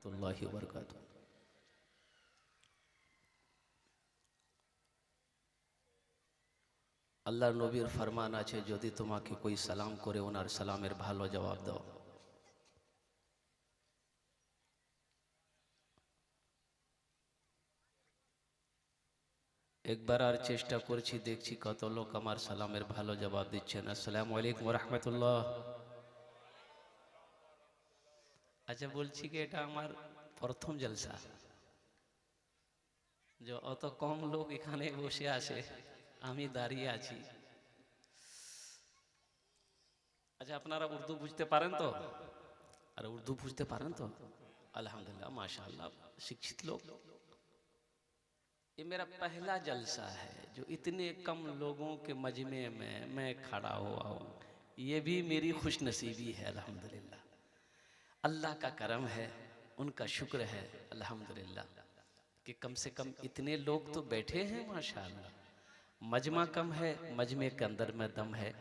रहमतुल्लाहि व बरकातुहू। আল্লাহর নবীর ফরমান আছে, যদি তোমাকে कोई সালাম করে ওনার সালামের ভালো জবাব দাও। একবার আর চেষ্টা করছি, দেখছি কত লোক আমার সালামের ভালো জবাব দিচ্ছেন। আসসালামু আলাইকুম ওয়া রাহমাতুল্লাহ। আচ্ছা, বলছি কি এটা আমার প্রথম জলসা, যে অত কম লোক এখানে বসে আছে, আমি দাঁড়িয়ে আছি। আচ্ছা, আপনারা উর্দু বুঝতে পারেন তো? আর उर्दू বুঝতে পারেন তো? अल्हम्दुलिल्लाह, माशाअल्लाह, शिक्षित लोग। ये मेरा पहला जलसा है जो इतने कम लोगों के मजमे में मैं खड़ा हुआ हूँ। ये भी मेरी खुशनसीबी है अल्हम्दुलिल्लाह। अल्लाह का करम है, उनका शुक्र है अल्हम्दुलिल्लाह कि कम से कम इतने लोग तो बैठे हैं माशाअल्लाह। मजमा कम है, मजमे के अंदर में दम है।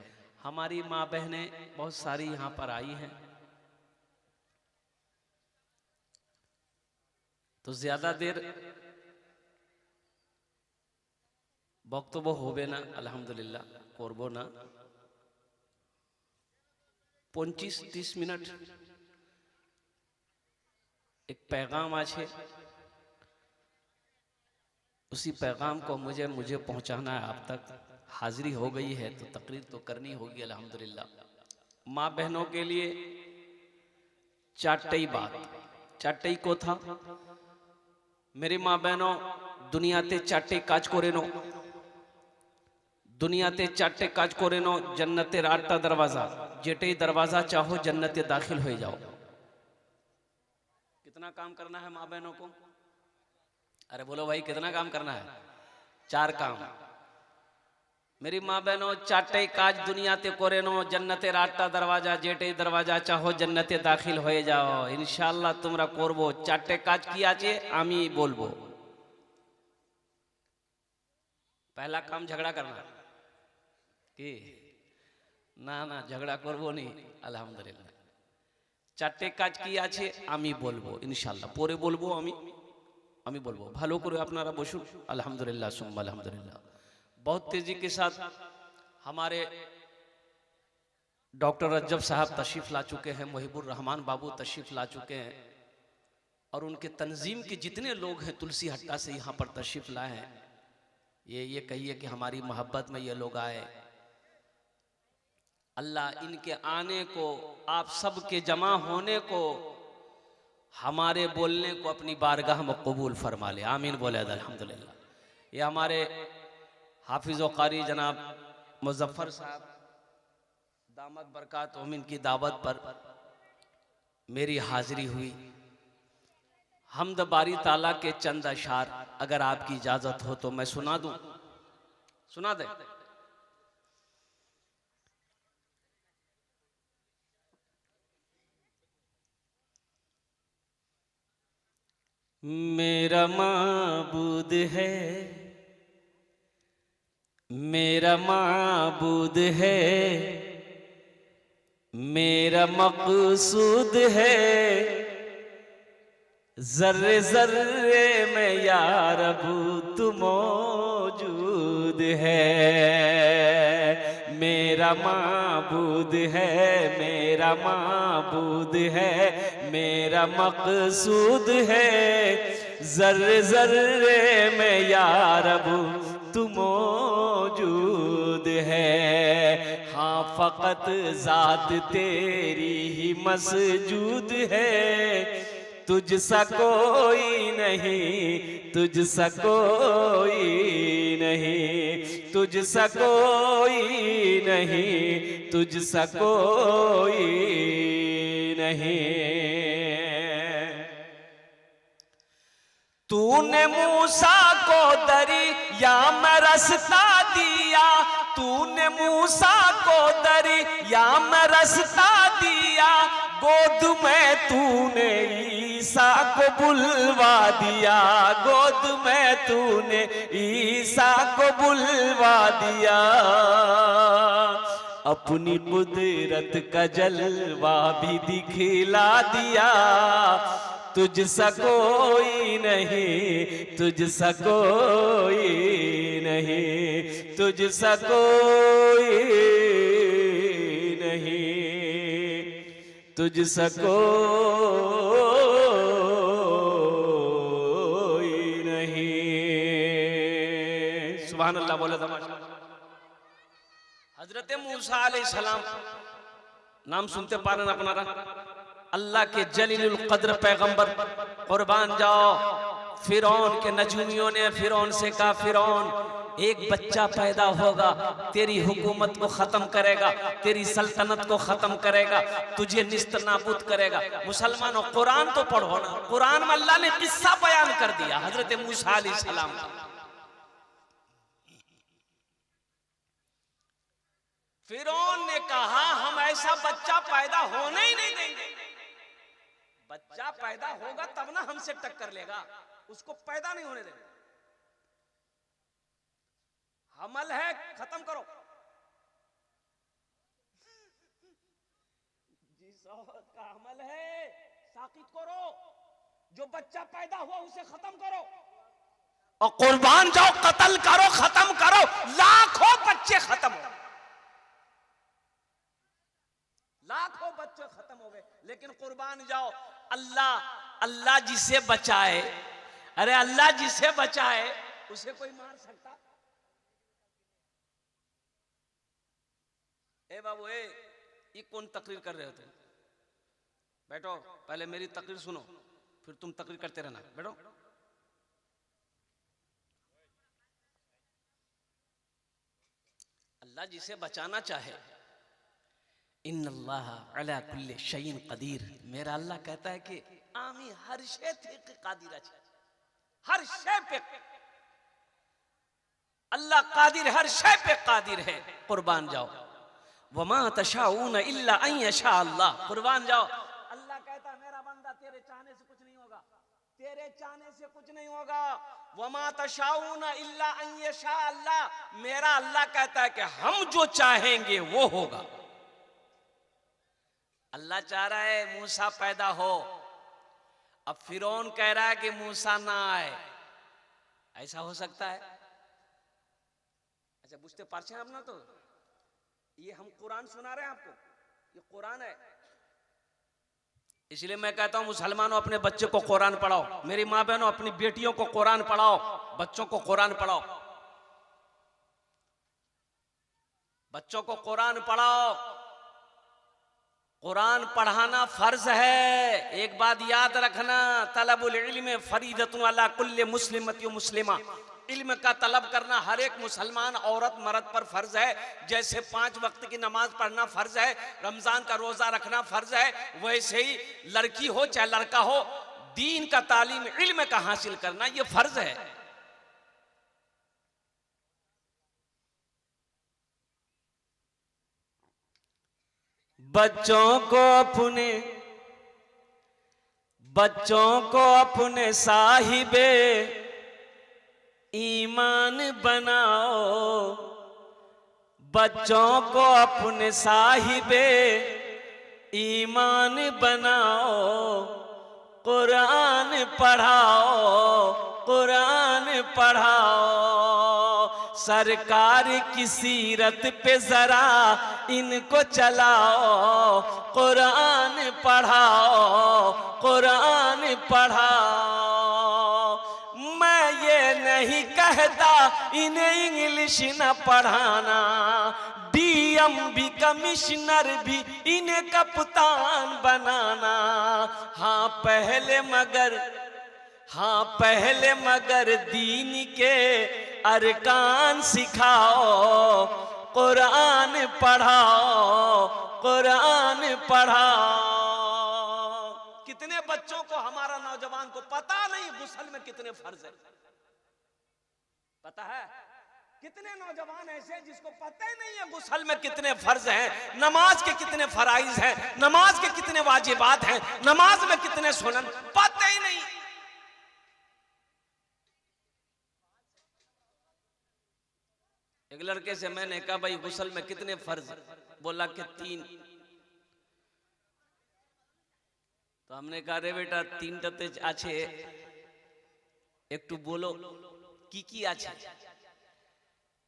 हमारी माँ बहनें बहुत सारी यहाँ पर आई हैं, तो ज़्यादा देर বক্তব্য হবে না, আলহামদুলিল্লাহ করব না। 25-30 मिनट एक पैगाम আছে, उसी पैगाम को मुझे पहुंचाना है आप तक। हाजिरी हो गई है तो तकरीर तो करनी होगी अल्हम्दुलिल्लाह। माँ बहनों के लिए चारटई बात। चारटई को था, मेरी माँ बहनों, दुनियाते चारटे काज करे नो, दुनियाते चारटे काज करे नो, जन्नतेर आठटा दरवाजा, जेटे दरवाजा चाहो जन्नते दाखिल हो जाओ। कितना काम करना है माँ बहनों को? अरे बोलो भाई, कितना काम करना है? 4 काम। मेरी माँ बहनों, चारटे काज दुनियाते करे नो, जन्नतेर आठटा दरवाजा, जेटे दरवाजा चाहो जन्नते दाखिल हो जाओ। इंशाल्लाह तुमरा करबो। चारटे काज की आछे आमी बोलबो। पहला काम झगड़ा करना কি? না না, ঝগড়া করব নি আলহামদুলিল্লাহ। চারটে কাজ কি আছে আমি বলবো ইনশাআল্লাহ, পরে বলবো আমি বলবো। ভালো করে আপনারা বসুন। अल्हम्दुलिल्लाह सुम्मा अल्हम्दुलिल्लाह। बहुत तेजी के साथ हमारे डॉक्टर रज्जब साहब तशरीफ ला चुके हैं, मुहिबुर रहमान बाबू तशरीफ ला चुके हैं, और उनके तंजीम के जितने लोग हैं तुलसी हट्टा से यहाँ पर तशरीफ लाए हैं। ये कहिए कि हमारी मोहब्बत में ये लोग आए। अल्लाह इनके आने को, आप सबके जमा होने को, हमारे बोलने को अपनी बारगाह में कबूल फरमा ले। आमीन बोले अल्हम्दुलिल्लाह। ये हमारे हाफिज़ व कारी जनाब मुज़फ़्फ़र साहब दामद बरकातहुम, इनकी दावत पर मेरी हाजिरी हुई। हमद बारी ताला के चंद अशार अगर आपकी इजाज़त हो तो मैं सुना दूं? सुना दे। मेरा माबूद है, मेरा माबूद है, मेरा मकसूद है, जर्रे जर्रे में या रब तू मौजूद है। मेरा माबूद है, मेरा माबूद है, मेरा मकसूद है, जर्रे जर्रे में या रब तू मौजूद है। हाँ, फकत जात तेरी ही मसजूद है, तुझसा कोई नहीं, तुझसा कोई नहीं, तुझसा कोई नहीं, तुझसा कोई नहीं। तूने मूसा को दरिया में रास्ता दिया, तूने मूसा को दरिया में रास्ता दिया, गोद में तूने ईसा को बुलवा दिया, गोद में तूने ईसा को बुलवा दिया। अपनी कुदरत का जलवा भी दिखला दिया, तुझसा कोई नहीं, तुझसा कोई नहीं, तुझसा कोई नहीं, तुझसा कोई नहीं। सुभान अल्लाह बोले तमाशा। हजरत मूसा अलैहिस्सलाम नाम सुनते पारन अपनारा, अल्लाह के जलीलुल कद्र पैगंबर, कुर्बान जाओ। फिरौन के नजूमियों ने फिरौन से कहा, फिरौन एक बच्चा पैदा होगा, तेरी हुकूमत को खत्म करेगा, तेरी सल्तनत को खत्म करेगा, तुझे निस्त नाबूद करेगा। मुसलमानों कुरान तो पढ़ो ना, कुरान में अल्लाह ने किस्सा बयान कर दिया हजरत मूसा अलैहिस्सलाम का। फिरौन ने कहा हम ऐसा बच्चा पैदा होने ही नहीं देंगे, बच्चा पैदा होगा तब ना हमसे टक्कर लेगा, उसको पैदा नहीं होने देंगे। हमल है खत्म करो, जिस औरत का हमल है साकित करो, जो बच्चा पैदा हुआ उसे खत्म करो, और कुर्बान जाओ, कत्ल करो, खत्म करो, लाखों बच्चे खत्म हो, लाखों बच्चे खत्म हो गए, लेकिन कुर्बान जाओ। अल्लाह जिसे बचाए, अरे अल्लाह जिसे बचाए उसे कोई मार सकता? ए बाबू, ये कौन तकरीर कर रहे हो तुम? बैठो, पहले मेरी तकरीर सुनो, फिर तुम तकरीर करते रहना। बैठो। अल्लाह जिसे बचाना चाहे, इन्नल्लाह अला कुल्ली शैइन कदीर, मेरा अल्लाह कहता है कि आमी हर शे थे कादिर है, हर शे पे अल्लाह कादिर, हर शे पे कादिर है। कुर्बान जाओ। वमा तशाऊन इल्ला अन यशा अल्लाह, कुर्बान जाओ। अल्लाह कहता है मेरा बंदा तेरे चाहने से कुछ नहीं होगा, तेरे चाहने से कुछ नहीं होगा। वमा तशाऊन इल्ला अन यशा अल्लाह, मेरा अल्लाह कहता है कि हम जो चाहेंगे वो होगा। अल्लाह चाह रहा है मूसा पैदा हो, अब फिरौन कह रहा है कि मूसा ना आए, ऐसा हो सकता है? अच्छा, बुझते पारछे आप ना, तो ये हम कुरान सुना रहे हैं आपको, ये कुरान है। इसलिए मैं कहता हूं मुसलमानों अपने बच्चे को कुरान पढ़ाओ, मेरी माँ बहनों अपनी बेटियों को कुरान पढ़ाओ, बच्चों को कुरान पढ़ाओ, बच्चों को कुरान पढ़ाओ। कुरान पढ़ाना फर्ज है। एक बात याद रखना, तलबुल इल्म फरीदतुन अला कुल्li मुस्लिमत व मुस्लिमा, इल्म का तलब करना हर एक मुसलमान औरत मर्द पर फर्ज है। जैसे 5 वक्त की नमाज पढ़ना फर्ज है, रमजान का रोजा रखना फर्ज है, वैसे ही लड़की हो चाहे लड़का हो, दीन का तालीम इल्म का हासिल करना ये फर्ज है। बच्चों को अपने साहिबे ईमान बनाओ, बच्चों को अपने साहिबे ईमान बनाओ, कुरान पढ़ाओ, कुरान पढ़ाओ। सरकार की सीरत पे जरा इनको चलाओ, कुरान पढ़ाओ, कुरान पढ़ाओ। मैं ये नहीं कहता इन्हें इंग्लिश न पढ़ाना, डीएम भी कमिश्नर भी इन्हें कप्तान बनाना। हाँ पहले मगर दीन के अरकान सिखाओ, कुरान पढ़ाओ, कुरान पढ़ाओ। कितने बच्चों को, हमारा नौजवान को पता नहीं गुस्ल में कितने फर्ज है, पता है? कितने नौजवान ऐसे जिसको पता ही नहीं है गुस्ल में कितने फर्ज हैं, नमाज के कितने फराइज हैं, नमाज के कितने वाजिबात हैं, नमाज में कितने सुनन, पता ही नहीं। एक लड़के से मैंने कहा भाई गुस्ल में कितने फर्ज, बोला कि 3। तो हमने कहा रे बेटा तीनटाते আছে একটু বলো কি আছে।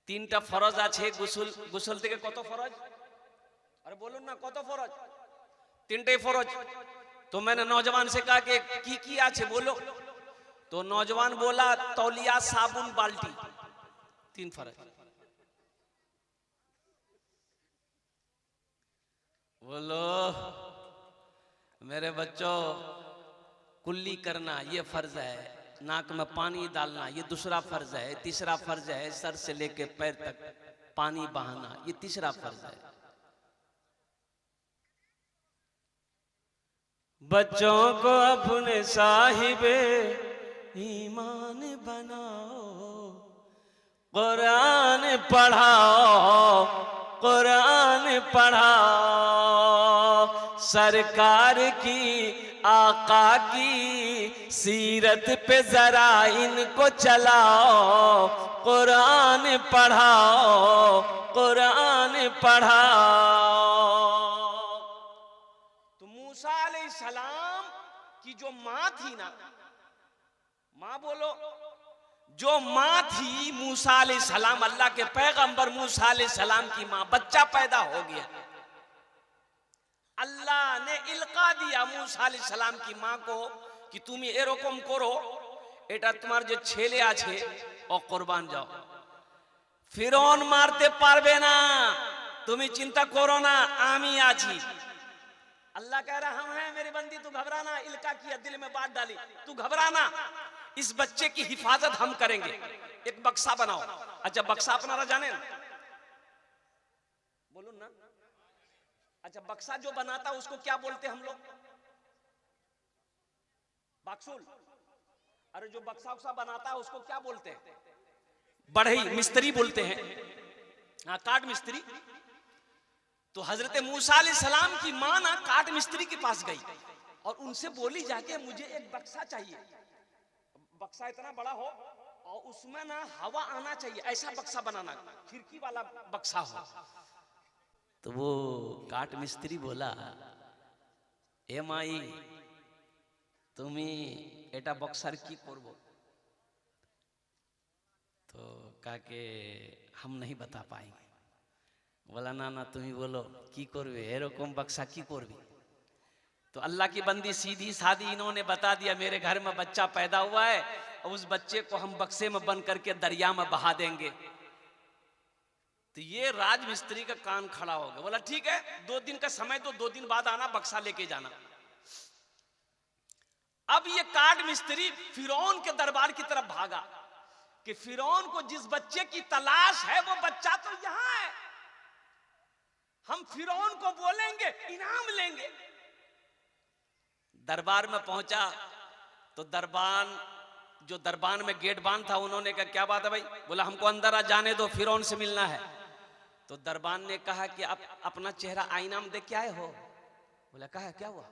তিনটা ফরজ আছে গোসল, গোসল থেকে কত ফরজ? अरे बोलून ना কত ফরজ? তিনটাই ফরজ। तो मैंने नौजवान से कहा कि की আছে बोलो। तो नौजवान बोला तौलिया साबुन बाल्टी, तीन फर्ज। बोलो मेरे बच्चों, कुल्ली करना ये फर्ज है, नाक में पानी डालना ये दूसरा फर्ज है, तीसरा फर्ज है सर से लेके पैर तक पानी बहाना ये तीसरा फर्ज है। बच्चों को अपने साहिबे ईमान बनाओ, कुरान पढ़ाओ, कुरान पढ़ाओ, सरकार की आका की सीरत पे जरा इनको चलाओ, कुरान पढ़ाओ, कुरान पढ़ाओ। तो मूसा अलैहिस्सलाम की जो माँ थी ना, माँ बोलो, जो माँ थी मूसा अलैहिस्सलाम, अल्लाह के पैगंबर मूसा अलैहिस्सलाम की माँ, बच्चा पैदा हो गया, अल्लाह ने इल्का दिया मूसा अलैहिस्सलाम की माँ को कि तुम एरकम करो, এটা তোমার যে ছেলে আছে ও কুরবান যাও, ফিরআউন মারতে পারবে না, তুমি চিন্তা করো না, আমি আছি। अल्लाह कह रहा हम हैं मेरी बंदी, तू घबराना, इल्का किया दिल में बात डाली, तू घबराना, इस बच्चे की हिफाजत हम करेंगे, एक बक्सा बनाओ। अच्छा बक्सा अपना जाने बोलो ना, अच्छा बक्सा जो बनाता उसको क्या बोलते हम लोग? बाक्सुल। अरे जो बक्सा उक्सा बनाता है उसको क्या बोलते हैं? बढ़ई, मिस्त्री बोलते हैं, हाँ काट मिस्त्री। तो हजरत मूसा अलैहिस्सलाम की माँ ना काट मिस्त्री के पास गई और उनसे बोली जाके मुझे एक बक्सा चाहिए, बक्सा इतना बड़ा हो और उसमें ना हवा आना चाहिए, ऐसा बक्सा बनाना, खिड़की वाला बक्सा हो। तो वो काट मिस्त्री बोला ए माई তুমি এটা বক্সার কি করব? तो কাকে हम नहीं बता पाएंगे। बोला ना ना तुम्ही बोलो की करबे, एरकम बक्सा की करबे? तो अल्लाह की बंदी सीधी सादी इन्होंने बता दिया मेरे घर में बच्चा पैदा हुआ है और उस बच्चे को हम बक्से में बंद करके दरिया में बहा देंगे। तो ये राजमिस्त्री का कान खड़ा हो गया, बोला ठीक है 2 दिन का समय, तो 2 दिन बाद आना, बक्सा लेके जाना। अब ये काट मिस्त्री फिरौन के दरबार की तरफ भागा कि फिरौन को जिस बच्चे की तलाश है वो बच्चा तो यहां है, हम फिरौन को बोलेंगे इनाम लेंगे। दरबार में पहुंचा तो दरबान, जो दरबान में गेट बांध था, उन्होंने कहा क्या बात है भाई? बोला हमको अंदर आ जाने दो, फिरौन से मिलना है। तो दरबान ने कहा कि आप अपना चेहरा आईना में देख के आए हो? बोला कहा क्या हुआ?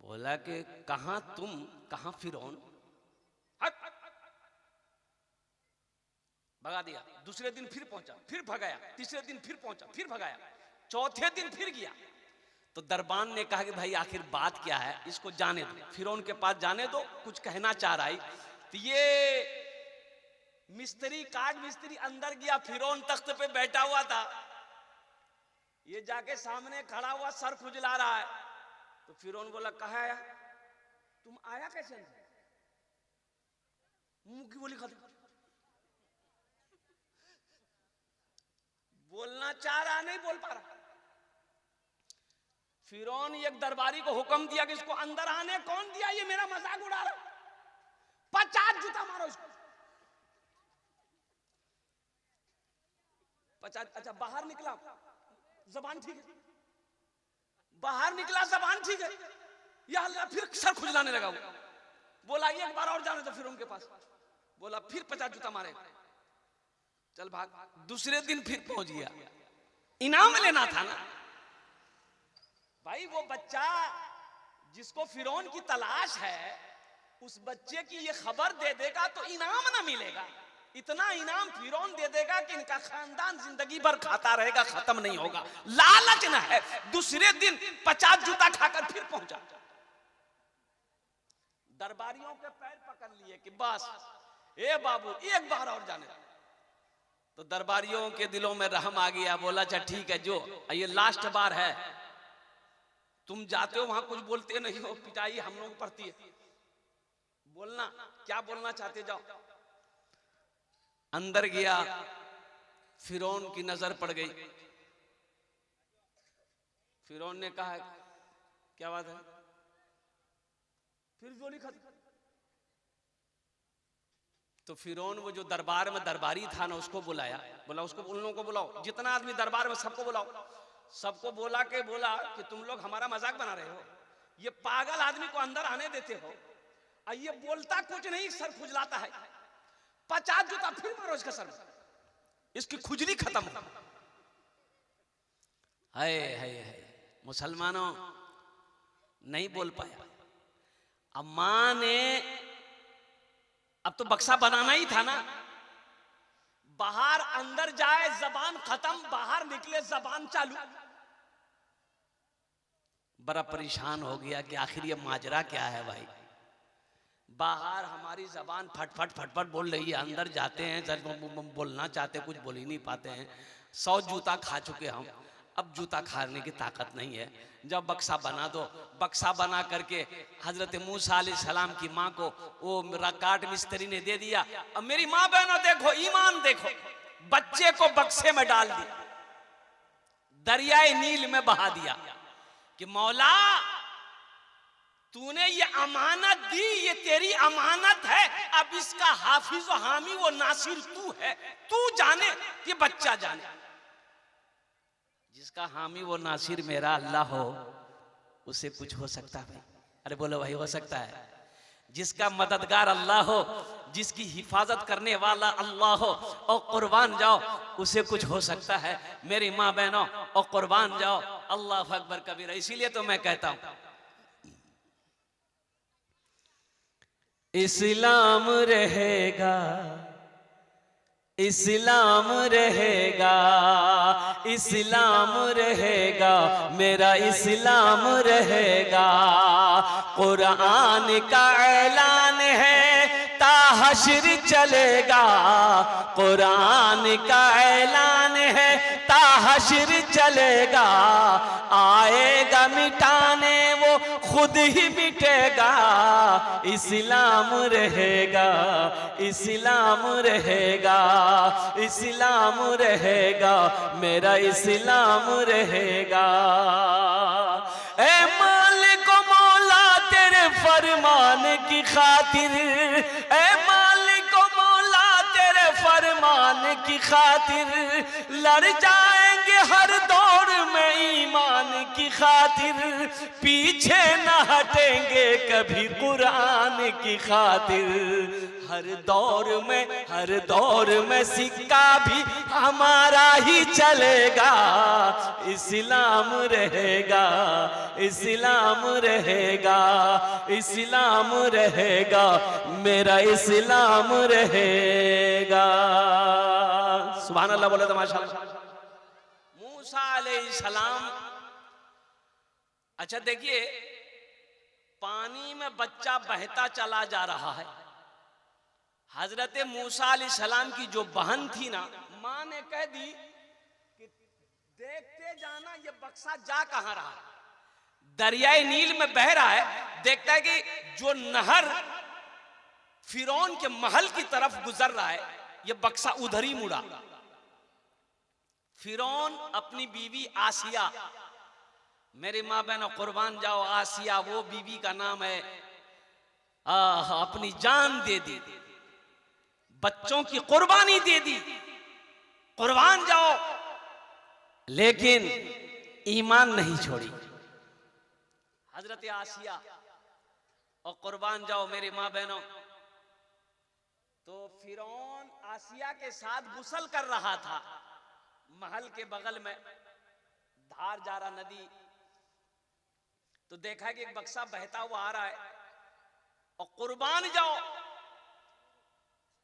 बोला कि कहां तुम कहां फिरौन, भगा दिया। दूसरे दिन फिर पहुंचा, फिर भगाया, तीसरे दिन फिर पहुंचा, फिर भगाया, चौथे दिन फिर गया। तो दरबान ने कहा कि भाई आखिर बात क्या है, इसको जाने दो, फिरौन के पास जाने दो, कुछ कहना चाह रहा है। तो ये मिस्त्री, काट मिस्त्री अंदर गया, फिरौन तख्त पे बैठा हुआ था, ये जाके सामने खड़ा हुआ सर खुजला रहा है। तो फिरौन बोला कहा आया, तुम आया कैसे? मुंह की बोली खाते, बोलना चाह रहा नहीं बोल पा रहा। फिरौन एक दरबारी को हुक्म दिया कि इसको अंदर आने कौन दिया, ये मेरा मजाक उड़ा रहा, 50 जूता मारो इसको। 50। अच्छा बाहर निकला, जबान ठीक है, बाहर निकला जबान ठीक है, या अल्लाह फिर सर खुजलाने लगा। वो बोला एक बार और जाने तो फिर उनके पास, बोला फिर 50 जूता मारे, चल भाग। दूसरे दिन फिर पहुंच गया, इनाम लेना था ना भाई। वो बच्चा जिसको फिरौन की तलाश है, उस बच्चे की ये खबर दे देगा तो इनाम ना मिलेगा। इतना इनाम फिरौन दे देगा कि इनका खानदान जिंदगी भर खाता रहेगा, खत्म नहीं होगा। लालच न है। दूसरे दिन 50 जूता खाकर फिर पहुंचा। दरबारियों के पैर पकड़ लिए कि बस ए बाबू एक बार और जाने। तो दरबारियों के दिलों में रहम आ गया। बोला अच्छा ठीक है, जो ये लास्ट बार है, तुम जाते हो वहां कुछ बोलते नहीं हो, पिटाई हम लोग पड़ती है, बोलना क्या बोलना चाहते जाओ। अंदर गया, फिरौन की नजर पड़ गई। फिरौन ने कहा क्या बात है, फिर जोली खत्म। तो फिरौन वो जो दरबार में दरबारी था ना, उसको बुलाया, बोला उसको, उन लोगों को बुलाओ, जितना आदमी दरबार में सबको बुलाओ। सबको बोला कि तुम लोग हमारा मजाक बना रहे हो, ये पागल आदमी को अंदर आने देते हो, और ये बोलता कुछ नहीं, सर खुजलाता है। 50 जूता फिर मारो इसका सर, इसकी खुजली खत्म हो। हाय मुसलमानों, नहीं बोल पाया। अब मां ने, अब तो बक्सा बनाना ही था ना, बाहर अंदर जाए जबान खत्म, बाहर निकले जबान चालू। बड़ा परेशान हो गया कि आखिर ये माजरा क्या है भाई। बाहर हमारी जबान फटफट फटफट बोल रही है, अंदर जाते हैं सर बोलना चाहते, कुछ बोल ही नहीं पाते हैं। 100 जूता खा चुके हम, अब जूता खाने की ताकत नहीं है। जब बक्सा बना दो, बक्सा बना करके हजरत मूसा अलैहिस्सलाम की माँ को वो काट मिस्त्री ने दे दिया। अब मेरी माँ बहनों देखो, ईमान देखो, बच्चे को बक्से में डाल दिया, दरियाए नील में बहा दिया कि मौला तूने ये अमानत दी, ये तेरी अमानत है, अब इसका हाफिज और हामी वो नासिर तू है, तू जाने, ये बच्चा जाने। जिसका हामी वो नासिर मेरा अल्लाह हो, उसे कुछ हो सकता है भाई? अरे बोलो भाई, हो सकता है। जिसका मददगार अल्लाह हो, जिसकी हिफाजत करने वाला अल्लाह हो, और कुर्बान जाओ, उसे कुछ हो सकता है। मेरी माँ बहनों, और कुर्बान जाओ, अल्लाह अकबर कबीरा। इसीलिए तो मैं कहता हूं इस्लाम रहेगा, इस्लाम रहेगा, इस्लाम रहेगा, मेरा इस्लाम रहेगा। कुरान का ऐलान है ता हश्र चलेगा, कुरान का ऐलान है ता हश्र चलेगा। आएगा मिटाने वो खुद ही मिटेगा, इस्लाम रहेगा, इस्लाम रहेगा, इस्लाम रहेगा, मेरा इस्लाम रहेगा। ए मालिक मौला तेरे फरमान की खातिर, ए मालिक मौला तेरे फरमान की खातिर लड़ जाएंगे हर दौर में, ईमान की खातिर पीछे न हटेंगे कभी, कुरान की खातिर। हर दौर में सिक्का भी हमारा ही चलेगा, इस्लाम रहेगा, इस्लाम रहेगा, इस्लाम रहेगा, मेरा इस्लाम रहेगा। सुभान अल्लाह बोले तो माशाअल्लाह। मूसा अलैहिस्सलाम, अच्छा देखिए, पानी में बच्चा बहता चला जा रहा है। हजरत मूसा अलैहिस्सलाम की जो बहन थी ना, मां ने कह दी कि देखते जाना ये बक्सा जा कहां रहा है। दरियाए नील में बह रहा है, देखता है कि जो नहर फिरौन के महल की तरफ गुजर रहा है, ये बक्सा उधर ही मुड़ा। फिरौन अपनी बीवी आसिया, मेरी माँ बहनों कुर्बान जाओ, आसिया वो बीवी का नाम है, अपनी जान दे दी, बच्चों की कुर्बानी दे दी, कुर्बान जाओ, लेकिन ईमान नहीं छोड़ी। हजरत आसिया और कुर्बान जाओ मेरी माँ बहनों। तो फिरौन आसिया के साथ गुस्ल कर रहा था, महल के बगल में धार जा रहा नदी। तो देखा कि एक बक्सा बहता हुआ आ रहा है, और कुर्बान जाओ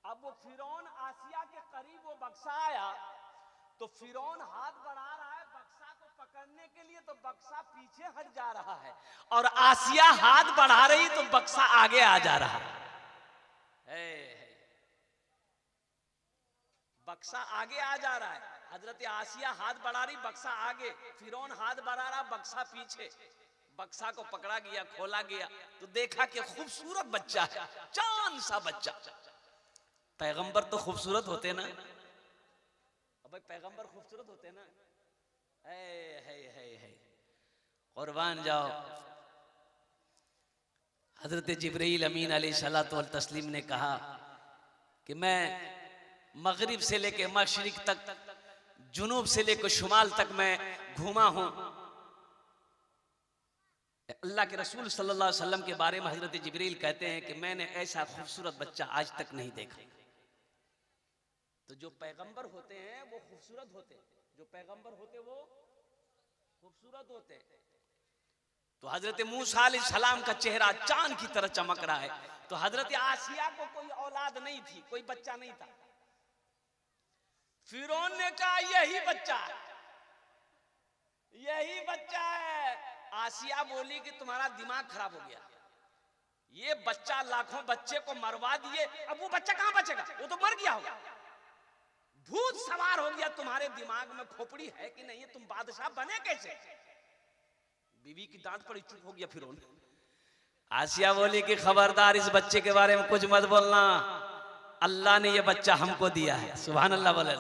अब वो फिरौन आसिया के करीब वो बक्सा आया तो फिरौन हाथ बढ़ा रहा है बक्सा को पकड़ने के लिए, तो बक्सा पीछे हट जा रहा है और आसिया हाथ बढ़ा रही तो बक्सा आगे आ जा रहा है। बक्सा आगे आ जा रहा है, हजरत आसिया हाथ बढ़ा रही, बक्सा आगे, फिरौन हाथ बढ़ा रहा, बक्सा पीछे। बक्सा को पकड़ा गया, खोला गया तो देखा कि खूबसूरत बच्चा है, चांद सा बच्चा। पैगंबर तो खूबसूरत होते ना, भाई पैगंबर खूबसूरत होते ना। है कुर्बान जाओ। हजरत जिब्रील अमीन अलैहिस्सलातु वल तस्लीम ने कहा कि मैं मगरिब से लेके मशरिक तक, जुनूब से लेकर शुमाल तक मैं घूमा हूं। अल्लाह के रसूल सल्लल्लाहु अलैहि वसल्लम के बारे में हजरत जिब्रील कहते हैं कि मैंने ऐसा खूबसूरत बच्चा आज तक नहीं देखा। तो जो पैगंबर होते हैं वो खूबसूरत होते, जो पैगंबर होते वो खूबसूरत होते। तो हजरत मूसा अलैहिस्सलाम का चेहरा चांद की तरह चमक रहा है, तो हजरत आसिया को कोई औलाद नहीं थी, कोई बच्चा नहीं था। फिरौन ने कहा यही बच्चा है, यही बच्चा है। आसिया बोली कि तुम्हारा दिमाग खराब हो गया, ये बच्चा लाखों बच्चे को मरवा दिए, अब वो बच्चा कहां बचेगा, वो तो मर गया होगा। भूत सवार हो गया तुम्हारे दिमाग में, खोपड़ी है कि नहीं है, तुम बादशाह बने कैसे। बीवी की डांट पड़ी, चुप हो गया फिरौन। आसिया बोली कि खबरदार इस बच्चे के बारे में कुछ मत बोलना, अल्लाह ने ये बच्चा हमको दिया है। सुभान अल्लाह बोले,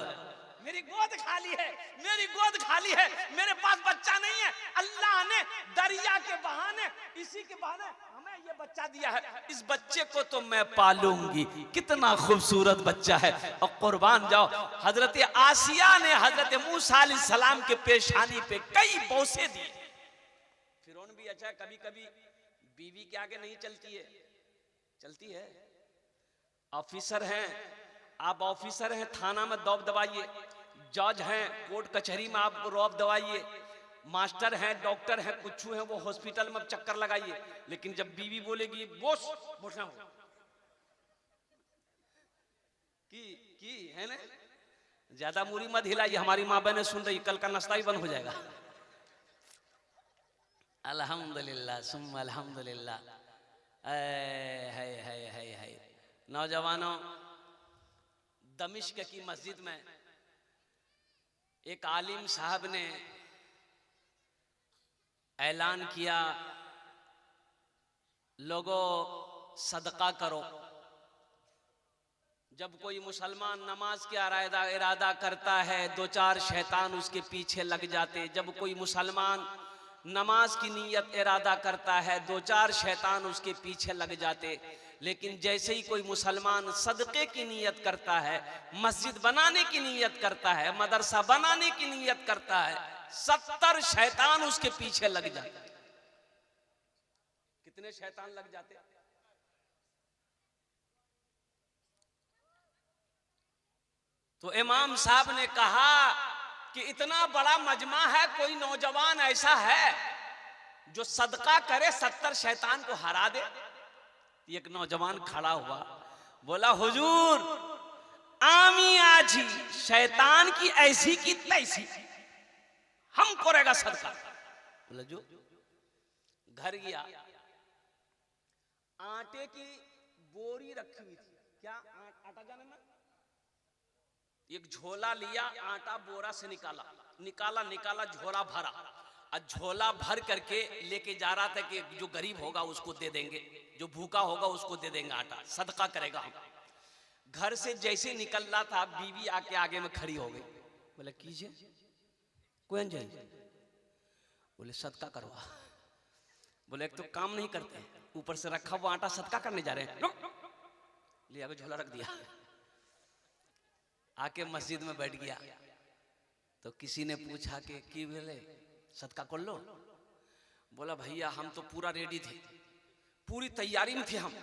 मेरी गोद खाली है, मेरी गोद खाली है, मेरे पास बच्चा नहीं है, अल्लाह ने दरिया के बहाने, इसी के बहाने हमें ये बच्चा दिया है, इस बच्चे को तो मैं पालूंगी। कितना खूबसूरत बच्चा है। और कुर्बान जाओ, हजरत आसिया ने हजरत मूसा अलैहिस्सलाम के पेशानी पे कई बोसे दिए। फिरौन भी अच्छा, कभी कभी बीवी के आगे नहीं चलती है, चलती है। ऑफिसर हैं आप, ऑफिसर हैं थाना में दौब दबाइए, जज हैं कोर्ट कचहरी में आप रौब दबाइए, मास्टर हैं डॉक्टर हैं कुछ हैं वो हॉस्पिटल में चक्कर लगाइए, लेकिन जब बीवी बोलेगी बोस बोस ना हो की है ना, ज्यादा मूरी मत हिलाइए, हमारी माँ बहनें सुन रही, कल का नाश्ता ही बंद हो जाएगा। अल्हम्दुलिल्लाह सुम्मा अल्हम्दुलिल्लाह। है नौजवानों, दमिश्क की मस्जिद में एक आलिम साहब ने ऐलान किया, लोगों सदका करो। जब कोई मुसलमान नमाज के इरादा करता है, दो चार शैतान उसके पीछे लग जाते। जब कोई मुसलमान नमाज की नीयत इरादा करता है, दो चार शैतान उसके पीछे लग जाते। लेकिन जैसे ही कोई मुसलमान सदक़े की नीयत करता है, मस्जिद बनाने की नीयत करता है, मदरसा बनाने की नीयत करता है, 70 शैतान उसके पीछे लग जाते। कितने शैतान लग जाते? तो इमाम साहब ने कहा कि इतना बड़ा मजमा है, कोई नौजवान ऐसा है जो सदका करे 70 शैतान को हरा दे। एक नौजवान खड़ा हुआ, बोला हुजूर आमी आजी शैतान की ऐसी की तैसी, हम करेगा सदका। बोला जो घर गया, आटे की बोरी रखी हुई थी, क्या आटा जाने ना, एक झोला लिया, आटा बोरा से निकाला झोला भरा, और झोला भर करके लेके जा रहा था कि जो गरीब होगा उसको दे देंगे, जो भूखा होगा उसको दे देंगे, आटा सदका करेगा हम। घर से जैसे निकल रहा था, बीवी आके आगे में खड़ी हो गई। बोले कीजिए कौन जाए, बोले सदका करवा। बोले एक तो काम नहीं करते, ऊपर से रखा हुआ आटा सदका करने जा रहे हैं। लिया झोला रख दिया, आके मस्जिद में बैठ गया। तो किसी ने पूछा कि बोले सदका कर लो। बोला भैया हम तो पूरा रेडी थे, पूरी तैयारी में थे हम,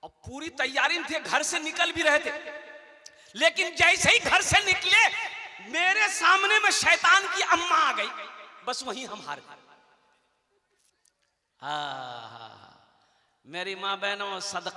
और पूरी तैयारी में थे, घर से निकल भी रहे थे, लेकिन जैसे ही घर से निकले मेरे सामने में शैतान की अम्मा आ गई, बस वहीं हम हार गए। मेरी माँ बहनों, सदका